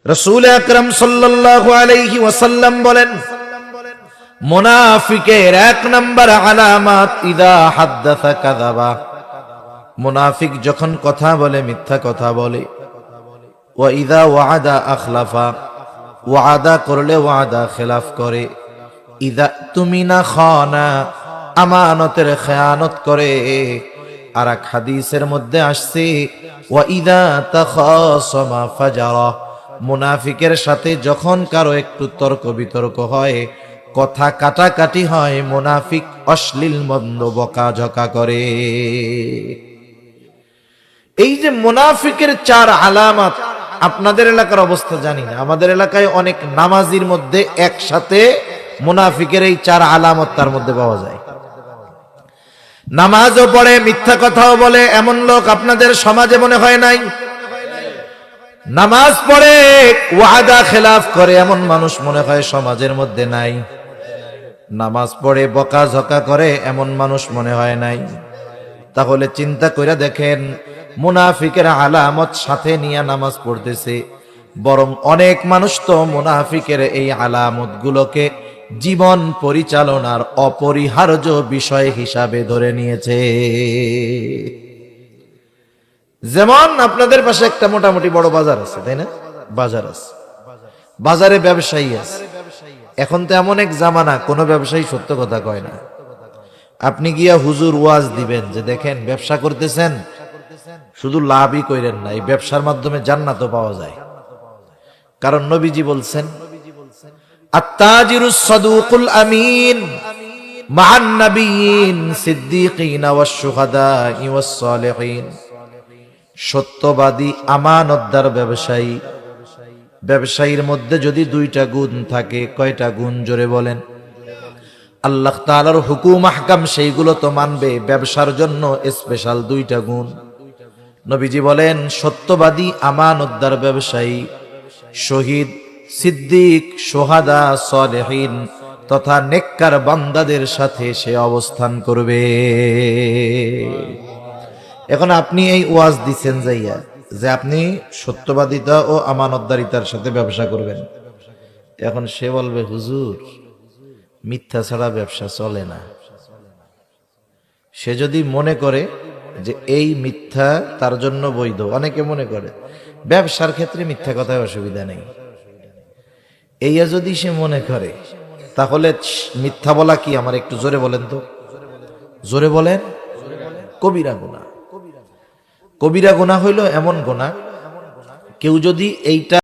রাসূল আকরাম সাল্লাল্লাহু আলাইহি ওয়াসাল্লাম বলেন, মুনাফিকের এক নাম্বার আলামত ইদা হাদ্দাসা কাযাবা, মুনাফিক যখন কথা বলে মিথ্যা কথা বলে, ওয়া ইদা ওয়াদা আখলাফা, ওয়াদা করলে ওয়াদা খেলাফ করে, ইদা তুমিনা খানা, আমানতের খেয়ানত করে। আর এক হাদিসের মধ্যে আসছে ওয়া ইদা তাখাসামা ফাজারা, মুনাফিকের সাথে যখন কারো একটু তর্ক বিতর্ক হয়, কথা কাটাকাটি হয়, মুনাফিক অশ্লীল মন্দ বকাঝকা করে। এই যে মুনাফিকের চার আলামত, আপনাদের এলাকার অবস্থা জানি না, আমাদের এলাকায় অনেক নামাজির মধ্যে একসাথে মুনাফিকের এই চার আলামত তার মধ্যে পাওয়া যায়। নামাজও পড়ে মিথ্যা কথাও বলে, এমন লোক আপনাদের সমাজে মনে হয় নাই? নামাজ পড়ে ওয়াদা খেলাফ করে, এমন মানুষ মনে হয় সমাজের মধ্যে নাই? নামাজ পড়ে বকাঝকা করে, এমন মানুষ মনে হয় নাই? তাহলে চিন্তা করে দেখেন, মুনাফিকের আলামত সাথে নিয়ে নামাজ পড়তেছে, বরং অনেক মানুষ তো মুনাফিকের এই আলামত গুলোকে জীবন পরিচালনার অপরিহার্য বিষয় হিসাবে ধরে নিয়েছে। যেমন আপনাদের পাশে একটা মোটামুটি বড় বাজার আছে, তাই না? বাজার আছে, বাজারে ব্যবসায়ী আছে। এখন তো এমন এক জামানা, কোনো ব্যবসায়ী সত্য কথা কয় না। আপনি গিয়া হুজুর ওয়াজ দিবেন যে দেখেন ব্যবসা করতেছেন, শুধু লাভই কইরেন না, এই ব্যবসার মাধ্যমে জান্নাতও পাওয়া যায়। কারণ নবীজি বলছেন, আত-তাজিরুস সাদুকুল আমিন মা'আন নাবিয়্যিন সিদ্দীকিন ওয়াশ শুহাদা'i ওয়াস সালিহিন, সত্যবাদী আমানতদার ব্যবসায়ী, ব্যবসায়ীর মধ্যে যদি দুইটা গুণ থাকে, কয়টা গুণ জোরে বলেন? আল্লাহ তাআলার হুকুম আহকাম সেইগুলো তো মানবে, ব্যবসার জন্য স্পেশাল দুইটা গুণ। নবীজি বলেন, সত্যবাদী আমানতদার ব্যবসায়ী শহীদ, সিদ্দিক, সোহাদা, সালেহিন তথা নেককার বান্দাদের সাথে সে অবস্থান করবে। এখন আপনি এই ওয়াজ দিচ্ছেন যাইয়া যে আপনি সত্যবাদিতা ও আমানতদারিতার সাথে ব্যবসা করবেন। এখন সে বলবে, হুজুর মিথ্যা ছাড়া ব্যবসা চলে না। সে যদি মনে করে যে এই মিথ্যা তার জন্য বৈধ, অনেকে মনে করে ব্যবসার ক্ষেত্রে মিথ্যা কথায় অসুবিধা নেই, এইয়া যদি সে মনে করে, তাহলে মিথ্যা বলা কি, আমার একটু জোরে বলেন তো, জোরে বলেন, কবিরা গুনাহ। কবিরা গুনাহ হইল এমন গুনাহ, কেউ যদি এইটা